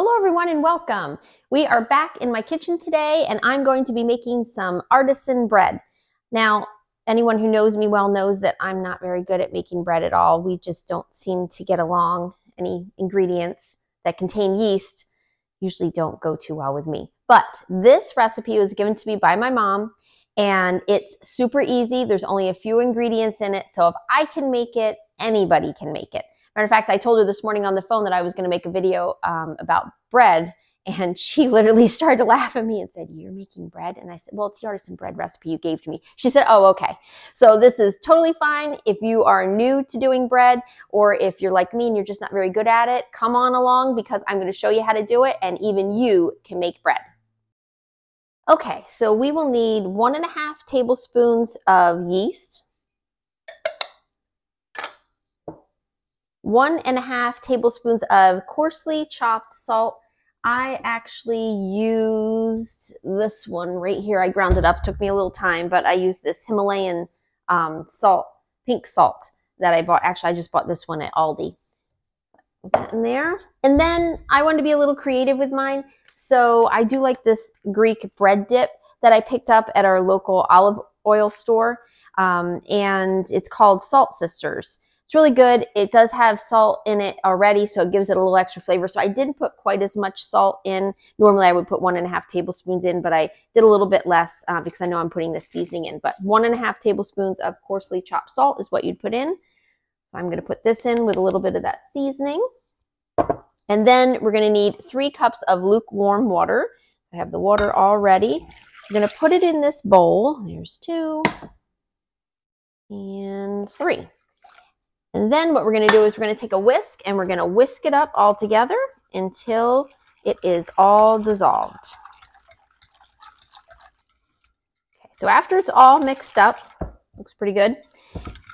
Hello everyone and welcome. We are back in my kitchen today and I'm going to be making some artisan bread. Now, anyone who knows me well knows that I'm not very good at making bread at all. We just don't seem to get along. Any ingredients that contain yeast usually don't go too well with me. But this recipe was given to me by my mom and it's super easy. There's only a few ingredients in it. So if I can make it, anybody can make it. Matter of fact, I told her this morning on the phone that I was going to make a video about bread, and she literally started to laugh at me and said, "You're making bread?" And I said, "Well, it's the artisan bread recipe you gave to me." She said, "Oh, okay." So this is totally fine if you are new to doing bread, or if you're like me and you're just not very good at it, come on along because I'm going to show you how to do it, and even you can make bread. Okay, so we will need 1.5 tablespoons of yeast, 1.5 tablespoons of coarsely chopped salt. I actually used this one right here. I ground it up. It took me a little time, but I used this Himalayan salt, pink salt that I bought. Actually, I just bought this one at Aldi. Put that in there. And then I wanted to be a little creative with mine. So I do like this Greek bread dip that I picked up at our local olive oil store. And it's called Salt Sisters. It's really good. It does have salt in it already, so it gives it a little extra flavor. So I didn't put quite as much salt in. Normally I would put 1.5 tablespoons in, but I did a little bit less because I know I'm putting this seasoning in. But 1.5 tablespoons of coarsely chopped salt is what you'd put in. So I'm going to put this in with a little bit of that seasoning. And then we're going to need 3 cups of lukewarm water. I have the water all ready. I'm going to put it in this bowl. There's 2 and 3. And then what we're going to do is we're going to take a whisk and we're going to whisk it up all together until it is all dissolved. Okay, so after it's all mixed up, looks pretty good,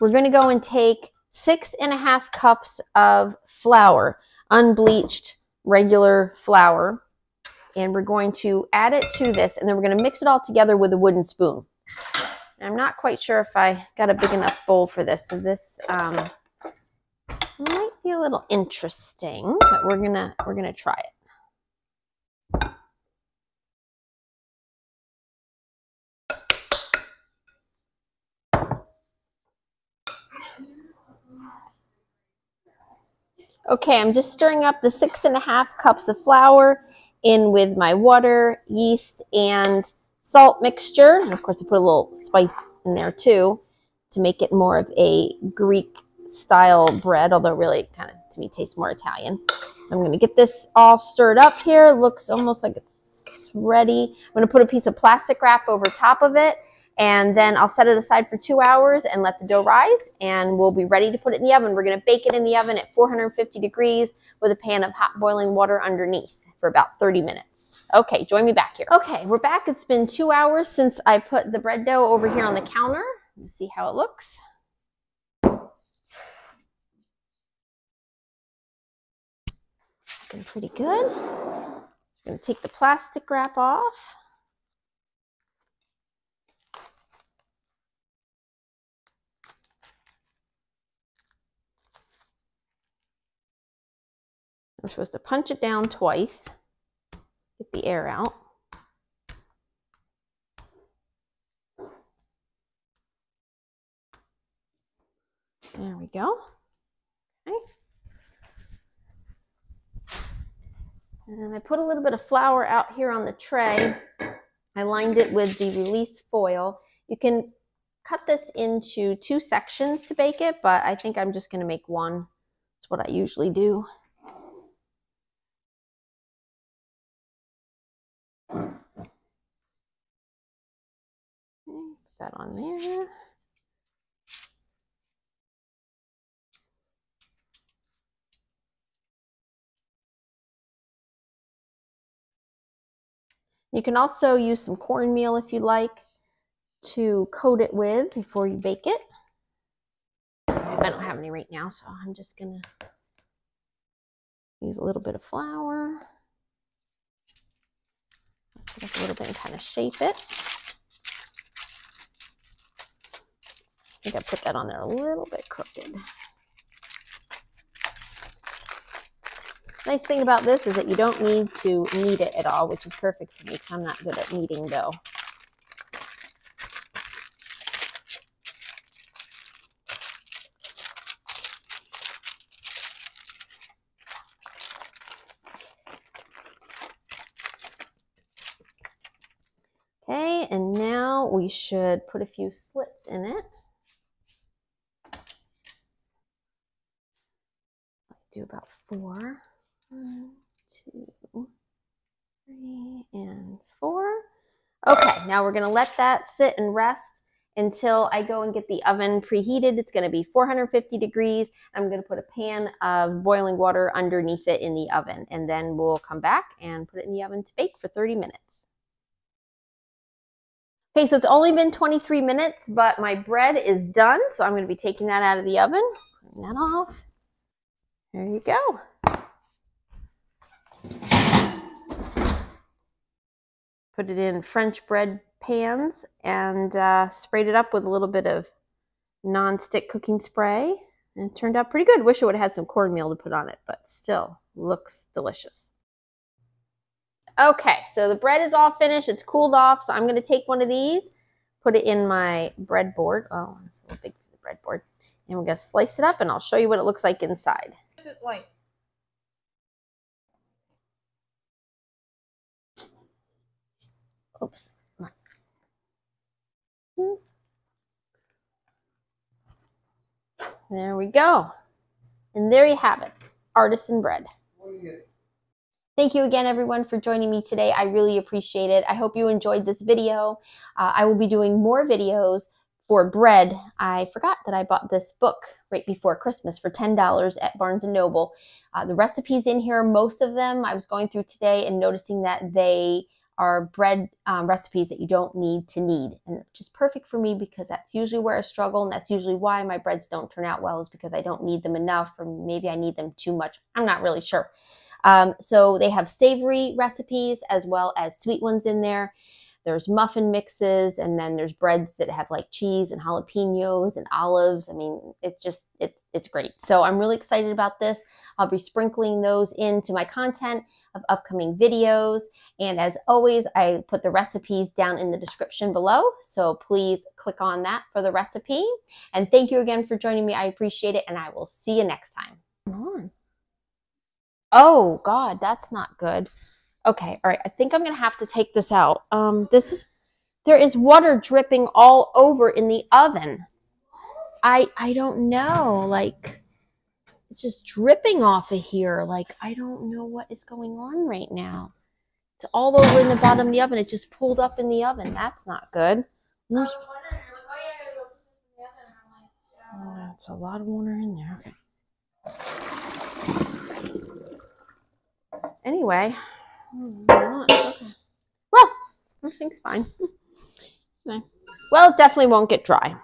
we're going to go and take 6.5 cups of flour, unbleached regular flour, and we're going to add it to this, and then we're going to mix it all together with a wooden spoon. And I'm not quite sure if I got a big enough bowl for this, so this might be a little interesting, but we're gonna try it. Okay, I'm just stirring up the 6.5 cups of flour in with my water, yeast, and salt mixture. And of course, I put a little spice in there too to make it more of a Greek style bread, although really kind of to me tastes more Italian. I'm going to get this all stirred up here. It looks almost like it's ready. I'm going to put a piece of plastic wrap over top of it, and then I'll set it aside for 2 hours and let the dough rise, and we'll be ready to put it in the oven. We're going to bake it in the oven at 450 degrees with a pan of hot boiling water underneath for about 30 minutes. Okay, join me back here. Okay, we're back. It's been 2 hours since I put the bread dough over here on the counter. Let's see how it looks. Looking pretty good. I'm going to take the plastic wrap off. We're supposed to punch it down twice, get the air out. There we go. Okay. And I put a little bit of flour out here on the tray. I lined it with the release foil. You can cut this into 2 sections to bake it, but I think I'm just going to make one. That's what I usually do. Okay, put that on there. You can also use some cornmeal if you like to coat it with before you bake it. I don't have any right now, so I'm just gonna use a little bit of flour. Put up a little bit and kind of shape it. I think I put that on there a little bit crooked. Nice thing about this is that you don't need to knead it at all, which is perfect for me because I'm not good at kneading dough. Okay, and now we should put a few slits in it. Do about 4. 1, 2, 3, and 4. Okay, now we're going to let that sit and rest until I go and get the oven preheated. It's going to be 450 degrees. I'm going to put a pan of boiling water underneath it in the oven, and then we'll come back and put it in the oven to bake for 30 minutes. Okay, so it's only been 23 minutes, but my bread is done, so I'm going to be taking that out of the oven. Turn that off. There you go. Put it in French bread pans and sprayed it up with a little bit of non-stick cooking spray. And it turned out pretty good. Wish I would have had some cornmeal to put on it, but still looks delicious. Okay, so the bread is all finished. It's cooled off, so I'm going to take one of these, put it in my breadboard. Oh, it's a little big for the breadboard. And we're going to slice it up, and I'll show you what it looks like inside. Is it like? Oops. There we go. And there you have it, artisan bread. Thank you again, everyone, for joining me today. I really appreciate it. I hope you enjoyed this video. I will be doing more videos for bread. I forgot that I bought this book right before Christmas for $10 at Barnes & Noble. The recipes in here, most of them, I was going through today and noticing that they are bread recipes that you don't need to knead. And it's just perfect for me because that's usually where I struggle, and that's usually why my breads don't turn out well, is because I don't knead them enough, or maybe I knead them too much. I'm not really sure. So they have savory recipes as well as sweet ones in there. There's muffin mixes, and then there's breads that have like cheese and jalapenos and olives. I mean, it's great. So I'm really excited about this. I'll be sprinkling those into my content of upcoming videos. And as always, I put the recipes down in the description below. So please click on that for the recipe. And thank you again for joining me. I appreciate it, and I will see you next time. Come on. Oh God, that's not good. Okay, all right, I think I'm gonna have to take this out. There is water dripping all over in the oven. I don't know, like, it's just dripping off of here. Like, I don't know what is going on right now. It's all over in the bottom of the oven. It just pulled up in the oven. That's not good. Oh, that's a lot of water in there. Okay. Anyway, okay. Well, everything's fine. Well, it definitely won't get dry.